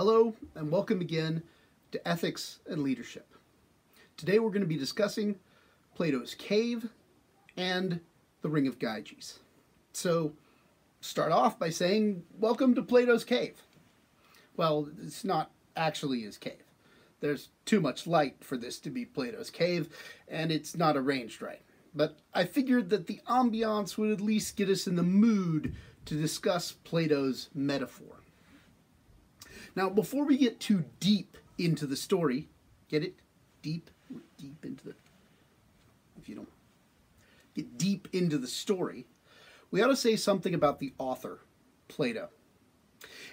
Hello, and welcome again to Ethics and Leadership. Today we're going to be discussing Plato's Cave and the Ring of Gyges. So, start off by saying, welcome to Plato's Cave. Well, it's not actually his cave. There's too much light for this to be Plato's Cave, and it's not arranged right. But I figured that the ambiance would at least get us in the mood to discuss Plato's metaphor. Now, before we get too deep into the story, get it? Deep into the... If you don't get deep into the story, we ought to say something about the author, Plato.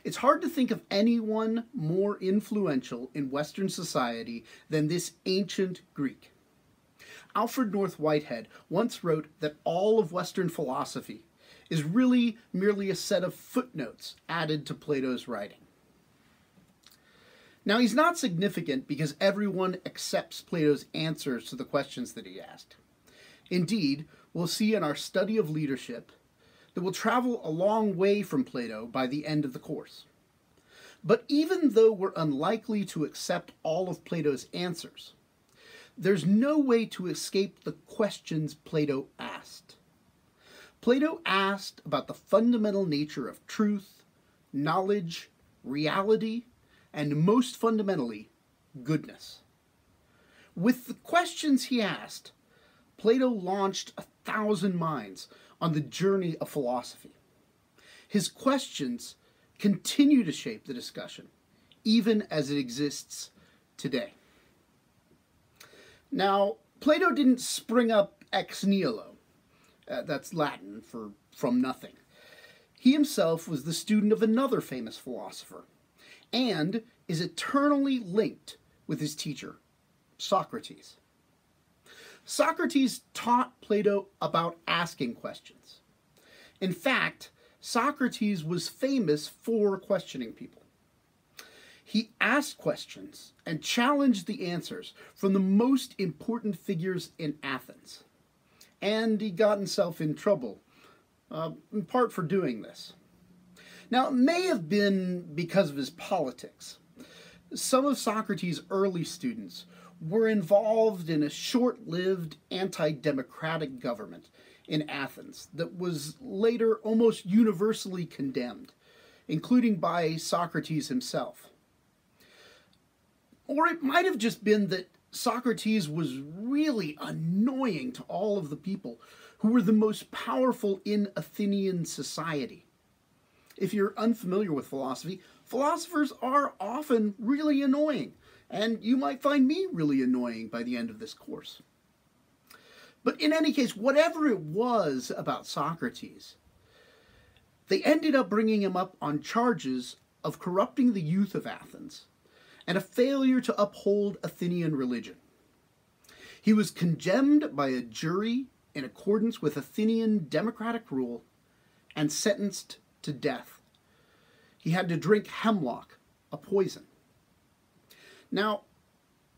It's hard to think of anyone more influential in Western society than this ancient Greek. Alfred North Whitehead once wrote that all of Western philosophy is really merely a set of footnotes added to Plato's writing. Now, he's not significant because everyone accepts Plato's answers to the questions that he asked. Indeed, we'll see in our study of leadership that we'll travel a long way from Plato by the end of the course. But even though we're unlikely to accept all of Plato's answers, there's no way to escape the questions Plato asked. Plato asked about the fundamental nature of truth, knowledge, reality, and most fundamentally, goodness. With the questions he asked, Plato launched 1,000 minds on the journey of philosophy. His questions continue to shape the discussion, even as it exists today. Now, Plato didn't spring up ex nihilo. That's Latin for from nothing. He himself was the student of another famous philosopher, and is eternally linked with his teacher, Socrates. Socrates taught Plato about asking questions. In fact, Socrates was famous for questioning people. He asked questions and challenged the answers from the most important figures in Athens. And he got himself in trouble, in part for doing this. Now, it may have been because of his politics. Some of Socrates' early students were involved in a short-lived anti-democratic government in Athens that was later almost universally condemned, including by Socrates himself. Or it might have just been that Socrates was really annoying to all of the people who were the most powerful in Athenian society. If you're unfamiliar with philosophy, philosophers are often really annoying, and you might find me really annoying by the end of this course. But in any case, whatever it was about Socrates, they ended up bringing him up on charges of corrupting the youth of Athens and a failure to uphold Athenian religion. He was condemned by a jury in accordance with Athenian democratic rule and sentenced to death. He had to drink hemlock, a poison. Now,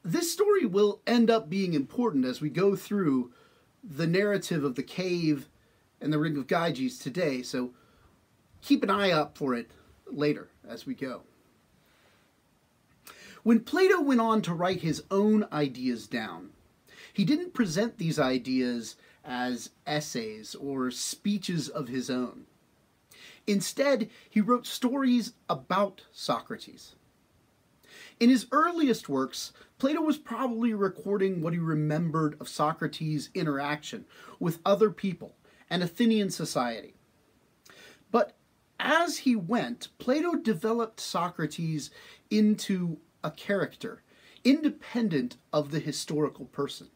this story will end up being important as we go through the narrative of the cave and the Ring of Gyges today, so keep an eye out for it later as we go. When Plato went on to write his own ideas down, he didn't present these ideas as essays or speeches of his own. Instead, he wrote stories about Socrates. In his earliest works, Plato was probably recording what he remembered of Socrates' interaction with other people and Athenian society. But as he went, Plato developed Socrates into a character, independent of the historical person.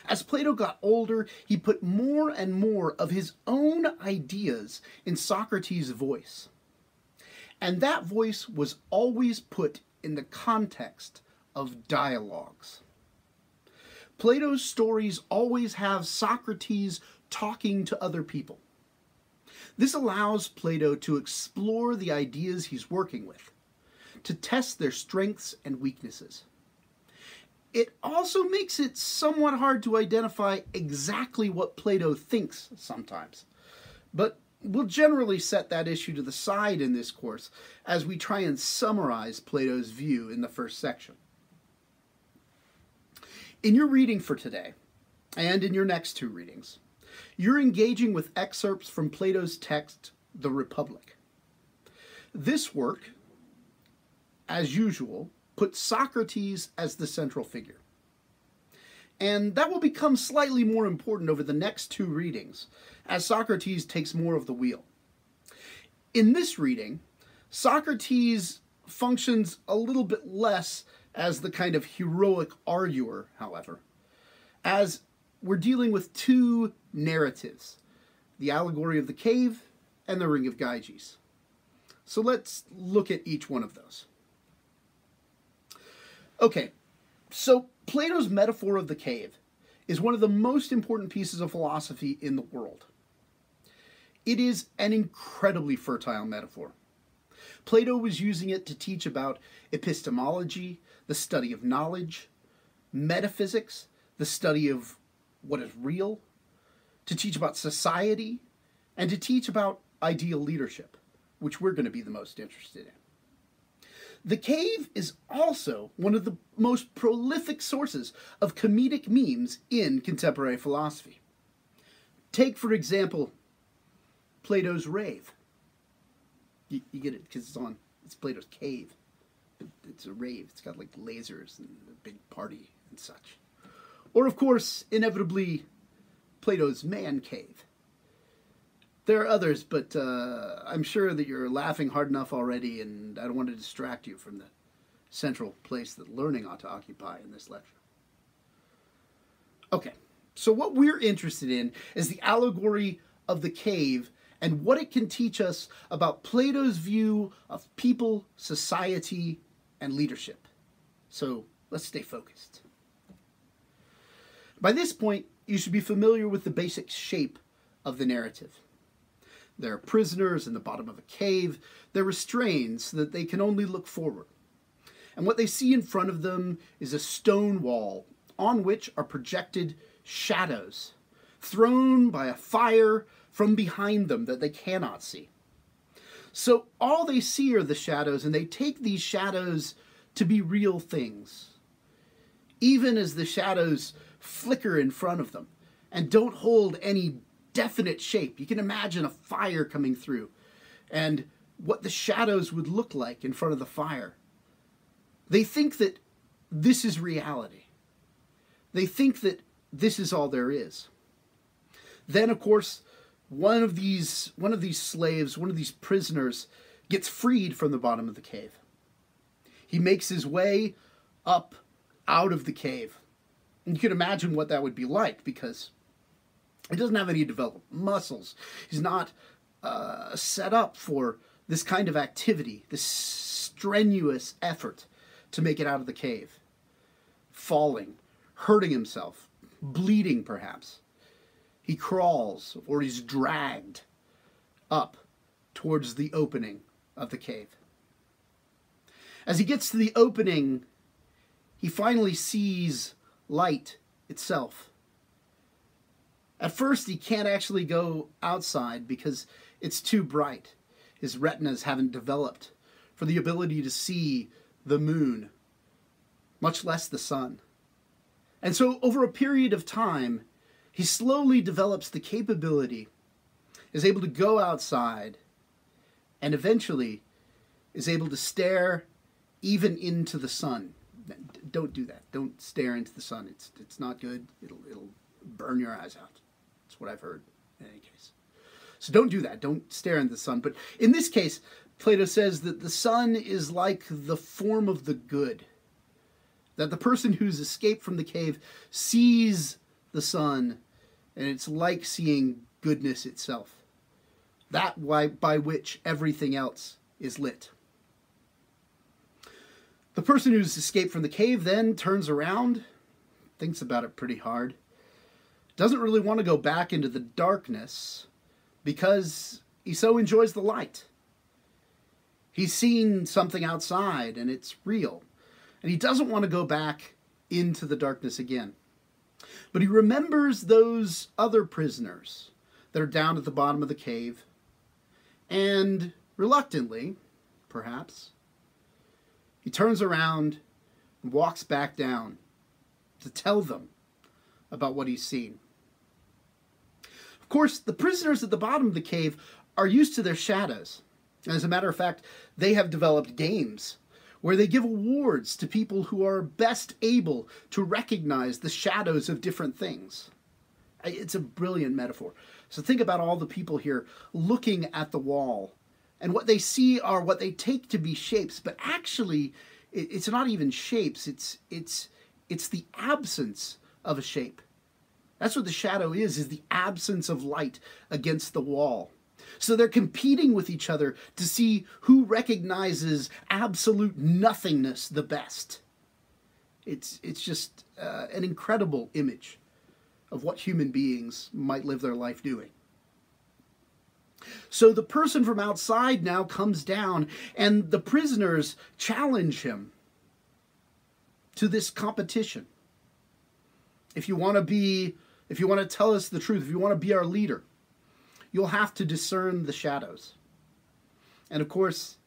As Plato got older, he put more and more of his own ideas in Socrates' voice. And that voice was always put in the context of dialogues. Plato's stories always have Socrates talking to other people. This allows Plato to explore the ideas he's working with, to test their strengths and weaknesses. It also makes it somewhat hard to identify exactly what Plato thinks sometimes. But we'll generally set that issue to the side in this course as we try and summarize Plato's view in the first section. In your reading for today, and in your next two readings, you're engaging with excerpts from Plato's text, The Republic. This work, as usual, puts Socrates as the central figure. And that will become slightly more important over the next two readings, as Socrates takes more of the wheel. In this reading, Socrates functions a little bit less as the kind of heroic arguer, however, as we're dealing with two narratives, the Allegory of the Cave and the Ring of Gyges. So let's look at each one of those. Okay, so Plato's metaphor of the cave is one of the most important pieces of philosophy in the world. It is an incredibly fertile metaphor. Plato was using it to teach about epistemology, the study of knowledge, metaphysics, the study of what is real, to teach about society, and to teach about ideal leadership, which we're going to be the most interested in. The cave is also one of the most prolific sources of comedic memes in contemporary philosophy. Take, for example, Plato's rave. You get it because it's Plato's cave. It's a rave. It's got like lasers and a big party and such. Or, of course, inevitably, Plato's man cave. There are others, but I'm sure that you're laughing hard enough already, and I don't want to distract you from the central place that learning ought to occupy in this lecture. Okay, so what we're interested in is the allegory of the cave and what it can teach us about Plato's view of people, society, and leadership. So let's stay focused. By this point, you should be familiar with the basic shape of the narrative. There are prisoners in the bottom of a cave. They're restrained so that they can only look forward. And what they see in front of them is a stone wall on which are projected shadows thrown by a fire from behind them that they cannot see. So all they see are the shadows, and they take these shadows to be real things, even as the shadows flicker in front of them and don't hold any definite shape. You can imagine a fire coming through and what the shadows would look like in front of the fire. They think that this is reality. They think that this is all there is. Then, of course, one of these slaves, one of these prisoners, gets freed from the bottom of the cave. He makes his way up out of the cave. And you can imagine what that would be like, because he doesn't have any developed muscles. He's not set up for this kind of activity, this strenuous effort to make it out of the cave. Falling, hurting himself, bleeding perhaps. He crawls, or he's dragged up towards the opening of the cave. As he gets to the opening, he finally sees light itself. At first, he can't actually go outside because it's too bright. His retinas haven't developed for the ability to see the moon, much less the sun. And so, over a period of time, he slowly develops the capability, is able to go outside, and eventually is able to stare even into the sun. Don't do that. Don't stare into the sun. It's not good. It'll burn your eyes out. That's what I've heard in any case. So don't do that. Don't stare into the sun. But in this case, Plato says that the sun is like the form of the good. That the person who's escaped from the cave sees the sun, and it's like seeing goodness itself. That by which everything else is lit. The person who's escaped from the cave then turns around, thinks about it pretty hard, doesn't really want to go back into the darkness because he so enjoys the light. He's seen something outside and it's real, and he doesn't want to go back into the darkness again. But he remembers those other prisoners that are down at the bottom of the cave, And reluctantly, perhaps, he turns around and walks back down to tell them about what he's seen. Of course, the prisoners at the bottom of the cave are used to their shadows. As a matter of fact, they have developed games where they give awards to people who are best able to recognize the shadows of different things. It's a brilliant metaphor. So think about all the people here looking at the wall, and what they see are what they take to be shapes, but actually it's not even shapes, it's the absence of a shape. That's what the shadow is the absence of light against the wall. So they're competing with each other to see who recognizes absolute nothingness the best. It's just an incredible image of what human beings might live their life doing. So the person from outside now comes down, and the prisoners challenge him to this competition. If you want to tell us the truth, if you want to be our leader, you'll have to discern the shadows. And of course,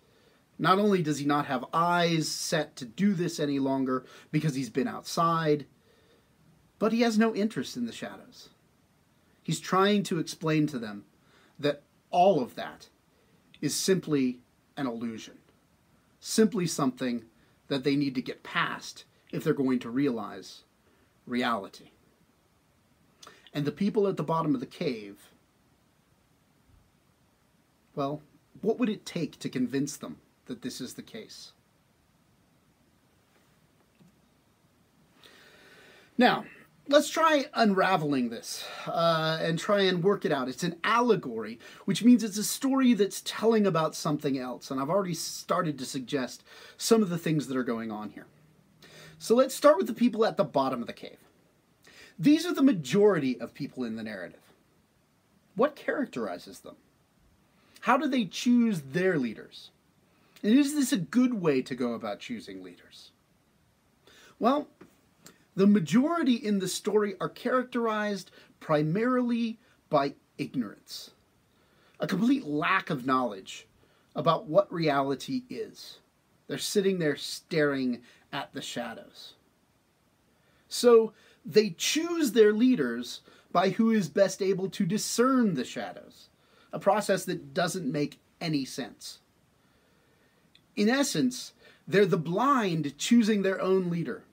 not only does he not have eyes set to do this any longer because he's been outside, but he has no interest in the shadows. He's trying to explain to them that all of that is simply an illusion, simply something that they need to get past if they're going to realize reality. And the people at the bottom of the cave, well, what would it take to convince them that this is the case? Now, let's try unraveling this and try and work it out. It's an allegory, which means it's a story that's telling about something else. And I've already started to suggest some of the things that are going on here. So let's start with the people at the bottom of the cave. These are the majority of people in the narrative. What characterizes them? How do they choose their leaders? And is this a good way to go about choosing leaders? Well, the majority in the story are characterized primarily by ignorance, a complete lack of knowledge about what reality is. They're sitting there staring at the shadows. So they choose their leaders by who is best able to discern the shadows, a process that doesn't make any sense. In essence, they're the blind choosing their own leader.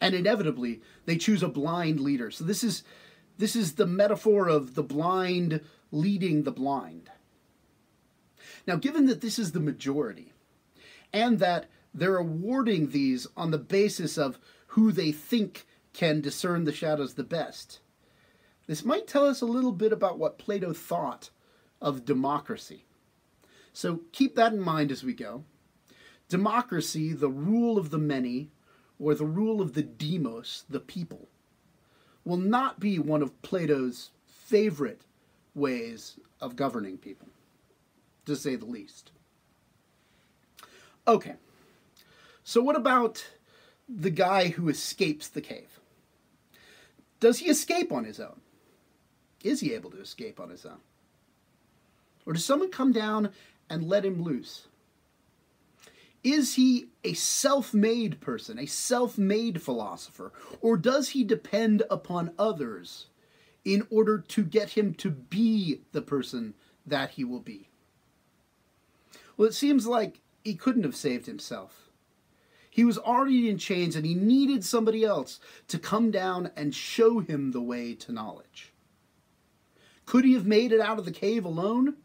And inevitably, they choose a blind leader. So this is the metaphor of the blind leading the blind. Now, given that this is the majority, and that they're awarding these on the basis of who they think can discern the shadows the best, this might tell us a little bit about what Plato thought of democracy. So keep that in mind as we go. Democracy, the rule of the many, or the rule of the demos, the people, will not be one of Plato's favorite ways of governing people, to say the least. Okay, so what about the guy who escapes the cave? Does he escape on his own? Is he able to escape on his own? Or does someone come down and let him loose? Is he a self-made person, a self-made philosopher, or does he depend upon others in order to get him to be the person that he will be? Well, it seems like he couldn't have saved himself. He was already in chains, and he needed somebody else to come down and show him the way to knowledge. Could he have made it out of the cave alone?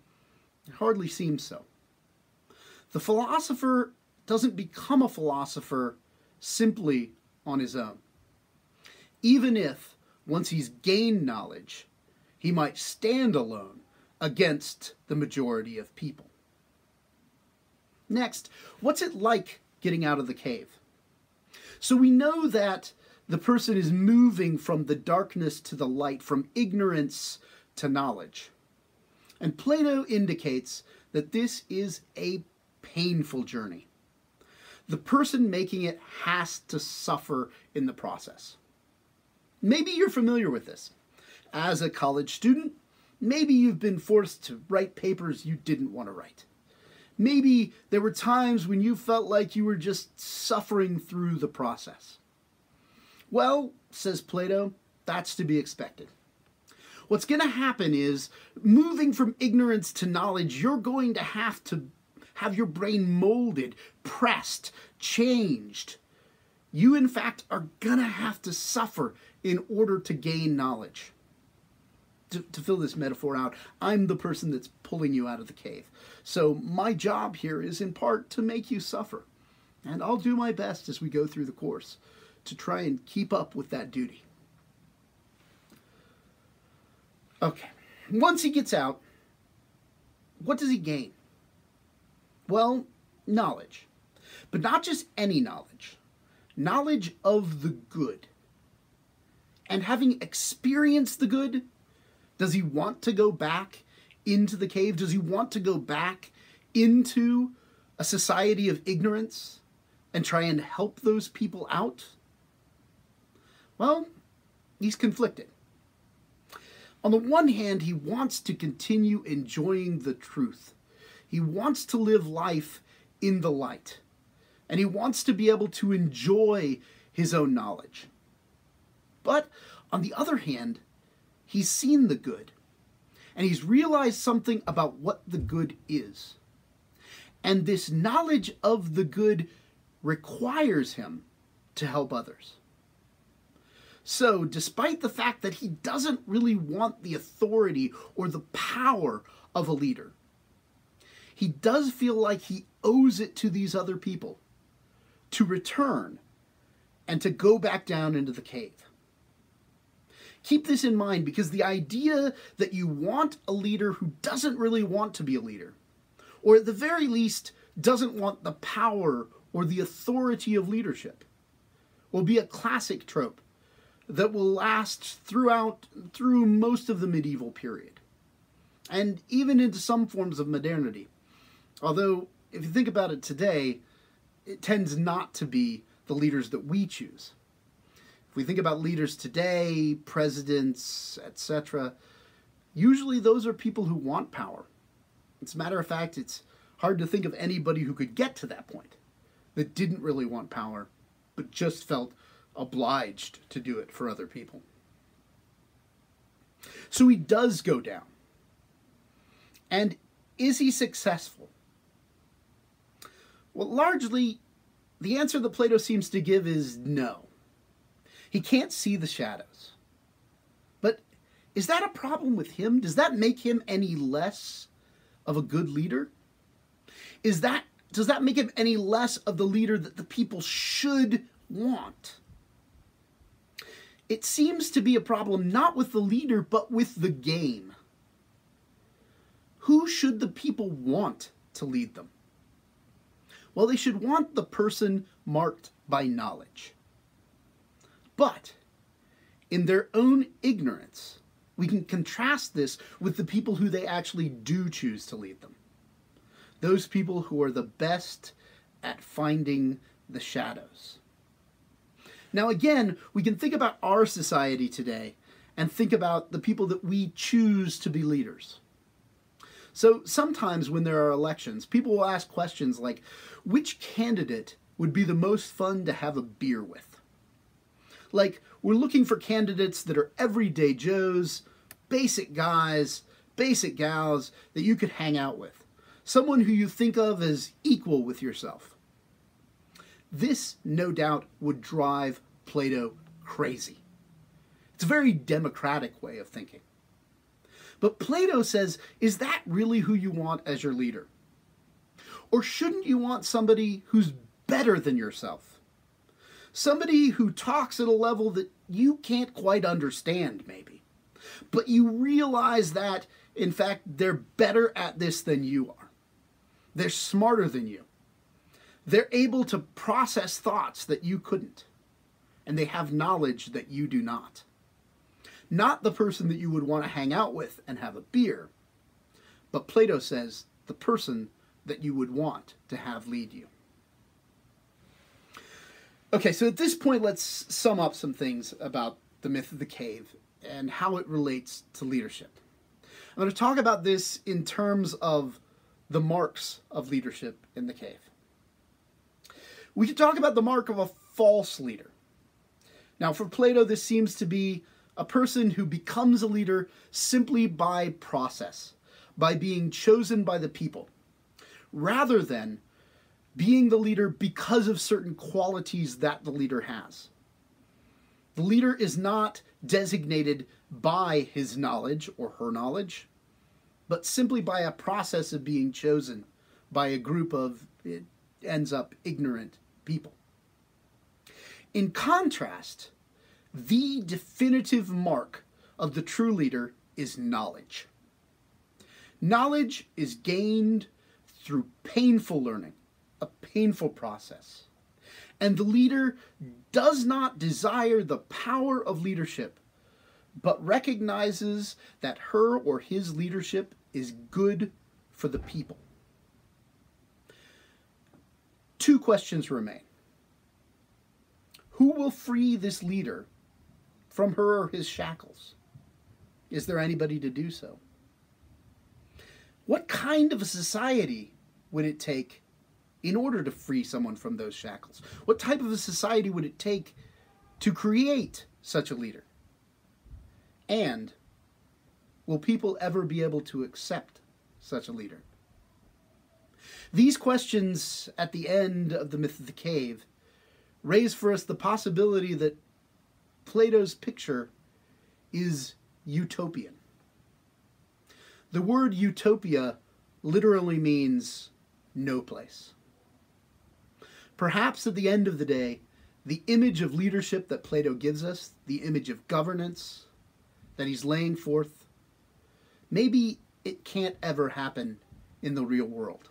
It hardly seems so. The philosopher doesn't become a philosopher simply on his own. Even if, once he's gained knowledge, he might stand alone against the majority of people. Next, what's it like getting out of the cave? So we know that the person is moving from the darkness to the light, from ignorance to knowledge. And Plato indicates that this is a painful journey. The person making it has to suffer in the process. Maybe you're familiar with this. As a college student, Maybe you've been forced to write papers you didn't want to write. Maybe there were times when you felt like you were just suffering through the process. Well, says Plato, that's to be expected. What's going to happen is, moving from ignorance to knowledge, you're going to have your brain molded, pressed, changed. You, in fact, are going to have to suffer in order to gain knowledge. To fill this metaphor out, I'm the person that's pulling you out of the cave. So my job here is in part to make you suffer. And I'll do my best as we go through the course to try and keep up with that duty. Okay, once he gets out, what does he gain? Well, knowledge. But not just any knowledge. Knowledge of the good. And having experienced the good, does he want to go back into the cave? Does he want to go back into a society of ignorance and try and help those people out? Well, he's conflicted. On the one hand, he wants to continue enjoying the truth. He wants to live life in the light. And he wants to be able to enjoy his own knowledge. But on the other hand, he's seen the good. And he's realized something about what the good is. And this knowledge of the good requires him to help others. So, despite the fact that he doesn't really want the authority or the power of a leader, he does feel like he owes it to these other people to return and to go back down into the cave. Keep this in mind, because the idea that you want a leader who doesn't really want to be a leader, or at the very least doesn't want the power or the authority of leadership, will be a classic trope that will last through most of the medieval period, and even into some forms of modernity. Although, if you think about it today, it tends not to be the leaders that we choose. If we think about leaders today, presidents, etc., usually those are people who want power. As a matter of fact, it's hard to think of anybody who could get to that point that didn't really want power, but just felt obliged to do it for other people. So he does go down. And is he successful? Well, largely, the answer that Plato seems to give is no. He can't see the shadows. But is that a problem with him? Does that make him any less of a good leader? Does that make him any less of the leader that the people should want? It seems to be a problem not with the leader, but with the game. Who should the people want to lead them? Well, they should want the person marked by knowledge. But in their own ignorance, we can contrast this with the people who they actually do choose to lead them. Those people who are the best at finding the shadows. Now again, we can think about our society today and think about the people that we choose to be leaders. So sometimes when there are elections, people will ask questions like, which candidate would be the most fun to have a beer with? Like, we're looking for candidates that are everyday Joes, basic guys, basic gals that you could hang out with. Someone who you think of as equal with yourself. This, no doubt, would drive Plato crazy. It's a very democratic way of thinking. But Plato says, is that really who you want as your leader? Or shouldn't you want somebody who's better than yourself? Somebody who talks at a level that you can't quite understand, maybe. But you realize that, in fact, they're better at this than you are. They're smarter than you. They're able to process thoughts that you couldn't. And they have knowledge that you do not. Not the person that you would want to hang out with and have a beer, but Plato says the person that you would want to have lead you. Okay, so at this point, let's sum up some things about the myth of the cave and how it relates to leadership. I'm going to talk about this in terms of the marks of leadership in the cave. We could talk about the mark of a false leader. Now, for Plato, this seems to be a person who becomes a leader simply by process, by being chosen by the people, rather than being the leader because of certain qualities that the leader has. The leader is not designated by his knowledge or her knowledge, but simply by a process of being chosen by a group of, it ends up, ignorant people. In contrast, the definitive mark of the true leader is knowledge. Knowledge is gained through painful learning, a painful process. And the leader does not desire the power of leadership, but recognizes that her or his leadership is good for the people. Two questions remain. Who will free this leader from her or his shackles? Is there anybody to do so? What kind of a society would it take in order to free someone from those shackles? What type of a society would it take to create such a leader? And will people ever be able to accept such a leader? These questions at the end of the myth of the cave raise for us the possibility that Plato's picture is utopian. The word utopia literally means no place. Perhaps at the end of the day, the image of leadership that Plato gives us, the image of governance that he's laying forth, maybe it can't ever happen in the real world.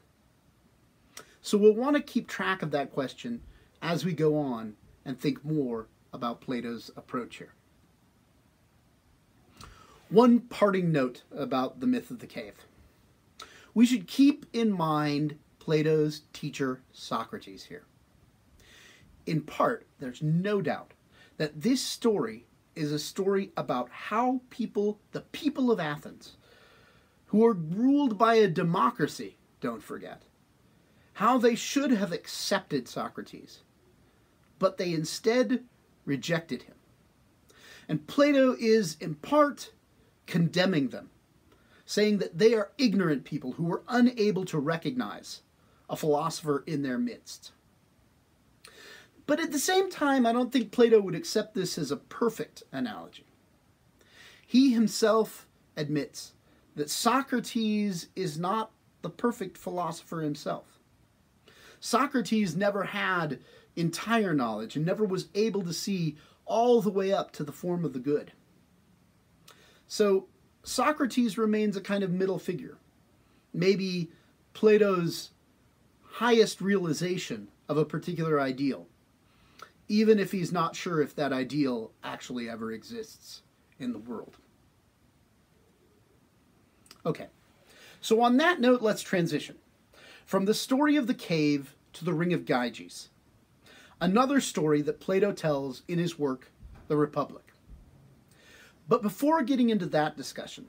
So we'll want to keep track of that question as we go on and think more about Plato's approach here. One parting note about the myth of the cave. We should keep in mind Plato's teacher Socrates here. In part, there's no doubt that this story is a story about how people, the people of Athens, who are ruled by a democracy, don't forget, how they should have accepted Socrates, but they instead rejected him. And Plato is, in part, condemning them, saying that they are ignorant people who were unable to recognize a philosopher in their midst. But at the same time, I don't think Plato would accept this as a perfect analogy. He himself admits that Socrates is not the perfect philosopher himself. Socrates never had entire knowledge and never was able to see all the way up to the form of the good. So Socrates remains a kind of middle figure, maybe Plato's highest realization of a particular ideal, even if he's not sure if that ideal actually ever exists in the world. Okay, so on that note, let's transition from the story of the cave to the Ring of Gyges, another story that Plato tells in his work, The Republic. But before getting into that discussion,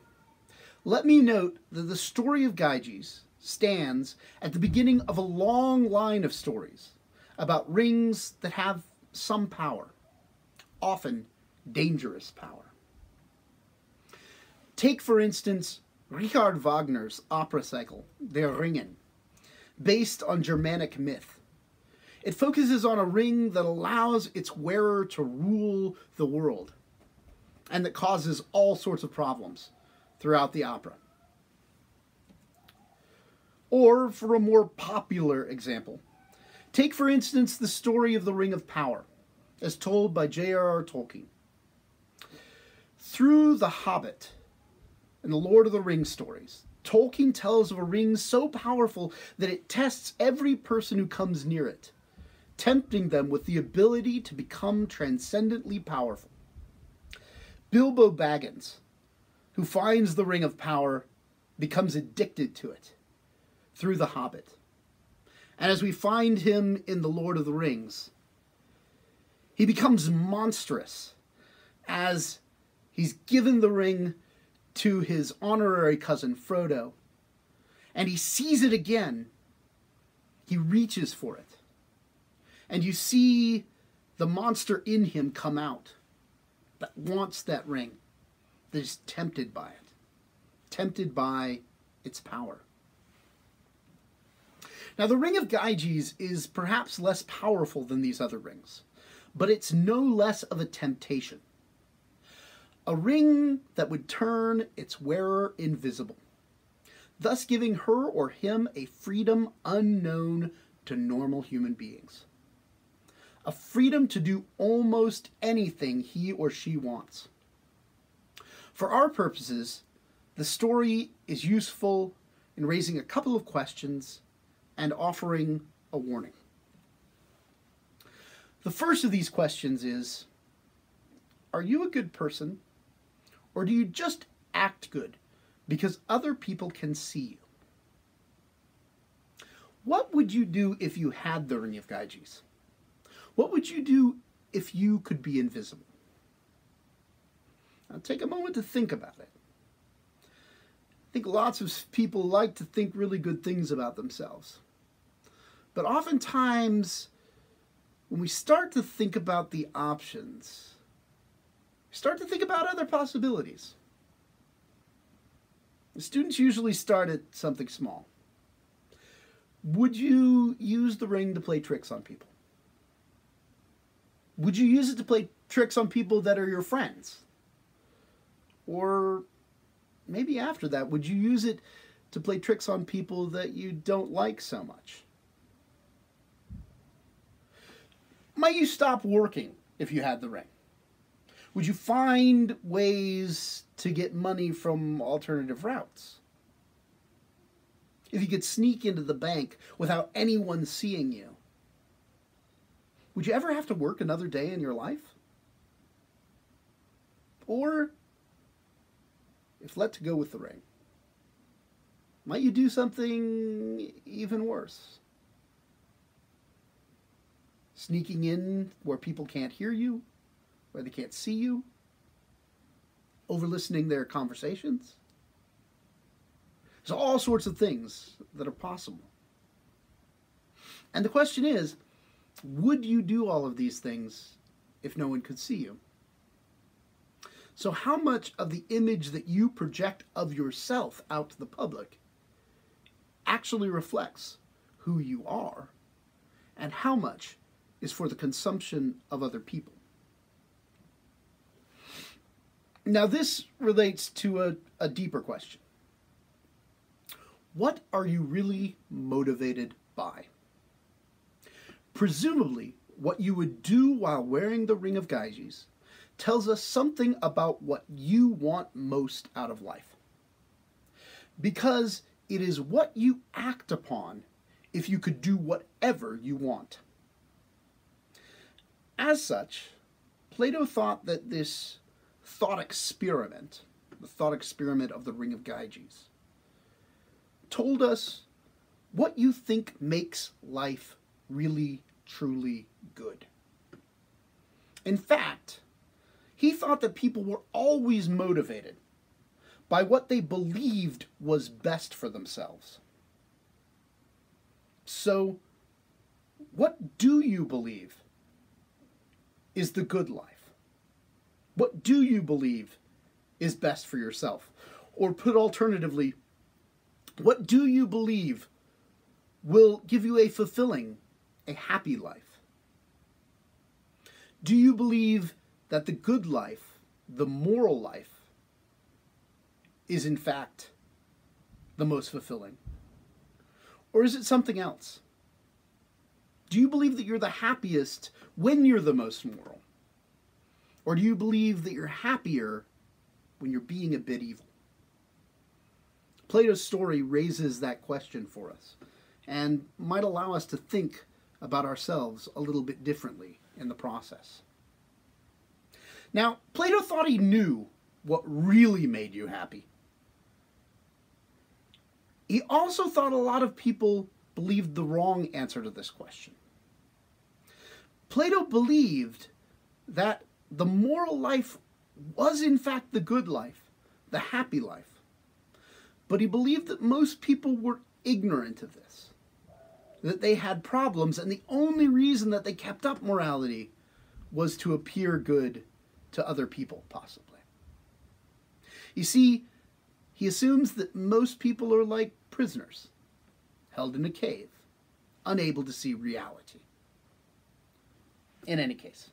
let me note that the story of Gyges stands at the beginning of a long line of stories about rings that have some power, often dangerous power. Take, for instance, Richard Wagner's opera cycle, Der Ringen, based on Germanic myth. It focuses on a ring that allows its wearer to rule the world, and that causes all sorts of problems throughout the opera. Or, for a more popular example, take, for instance, the story of the Ring of Power, as told by J.R.R. Tolkien. Through The Hobbit and the Lord of the Rings stories, Tolkien tells of a ring so powerful that it tests every person who comes near it, tempting them with the ability to become transcendently powerful. Bilbo Baggins, who finds the Ring of Power, becomes addicted to it through The Hobbit. And as we find him in The Lord of the Rings, he becomes monstrous as he's given the ring to his honorary cousin Frodo, and he sees it again. He reaches for it. And you see the monster in him come out that wants that ring, that is tempted by it, tempted by its power. Now, the Ring of Gyges is perhaps less powerful than these other rings, but it's no less of a temptation. A ring that would turn its wearer invisible, thus giving her or him a freedom unknown to normal human beings. A freedom to do almost anything he or she wants. For our purposes, the story is useful in raising a couple of questions and offering a warning. The first of these questions is, are you a good person, or do you just act good because other people can see you? What would you do if you had the Ring of Gyges? What would you do if you could be invisible? Now take a moment to think about it. I think lots of people like to think really good things about themselves. But oftentimes, when we start to think about the options, we start to think about other possibilities. The students usually start at something small. Would you use the ring to play tricks on people? Would you use it to play tricks on people that are your friends? Or maybe after that, would you use it to play tricks on people that you don't like so much? Might you stop working if you had the ring? Would you find ways to get money from alternative routes? If you could sneak into the bank without anyone seeing you, would you ever have to work another day in your life? Or, if let to go with the ring, might you do something even worse? Sneaking in where people can't hear you, where they can't see you, over-listening their conversations. There's all sorts of things that are possible. And the question is, would you do all of these things if no one could see you? So how much of the image that you project of yourself out to the public actually reflects who you are, and how much is for the consumption of other people? Now this relates to a deeper question. What are you really motivated by? Presumably, what you would do while wearing the Ring of Gyges tells us something about what you want most out of life. Because it is what you act upon if you could do whatever you want. As such, Plato thought that this thought experiment, the thought experiment of the Ring of Gyges, told us what you think makes life really, truly good. In fact, he thought that people were always motivated by what they believed was best for themselves. So, what do you believe is the good life? What do you believe is best for yourself? Or put alternatively, what do you believe will give you a fulfilling, a happy life? Do you believe that the good life, the moral life, is in fact the most fulfilling? Or is it something else? Do you believe that you're the happiest when you're the most moral? Or do you believe that you're happier when you're being a bit evil? Plato's story raises that question for us and might allow us to think about ourselves a little bit differently in the process. Now, Plato thought he knew what really made you happy. He also thought a lot of people believed the wrong answer to this question. Plato believed that the moral life was in fact the good life, the happy life. But he believed that most people were ignorant of this, that they had problems, and the only reason that they kept up morality was to appear good to other people, possibly. You see, he assumes that most people are like prisoners, held in a cave, unable to see reality. In any case,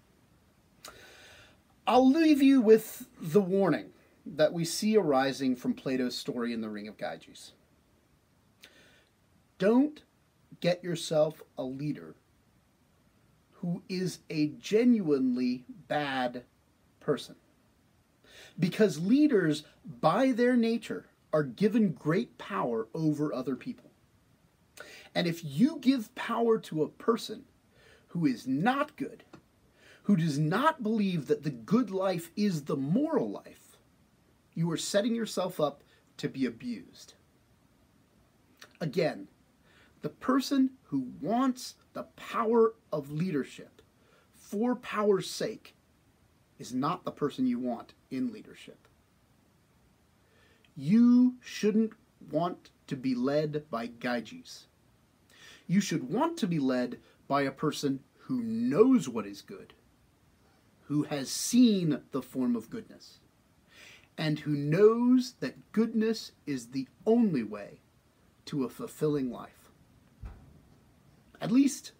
I'll leave you with the warning that we see arising from Plato's story in the Ring of Gyges. Don't get yourself a leader who is a genuinely bad person. Because leaders, by their nature, are given great power over other people. And if you give power to a person who is not good, who does not believe that the good life is the moral life, you are setting yourself up to be abused. Again, the person who wants the power of leadership for power's sake is not the person you want in leadership. You shouldn't want to be led by Gyges. You should want to be led by a person who knows what is good, who has seen the form of goodness, and who knows that goodness is the only way to a fulfilling life. At least,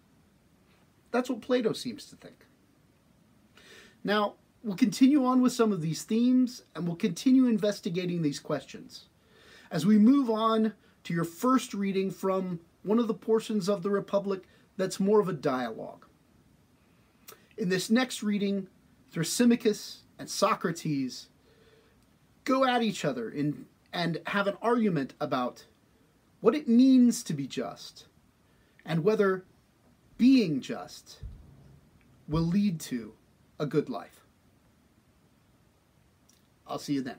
that's what Plato seems to think. Now, we'll continue on with some of these themes, and we'll continue investigating these questions as we move on to your first reading from one of the portions of the Republic that's more of a dialogue. In this next reading, Thrasymachus and Socrates go at each other and have an argument about what it means to be just and whether being just will lead to a good life. I'll see you then.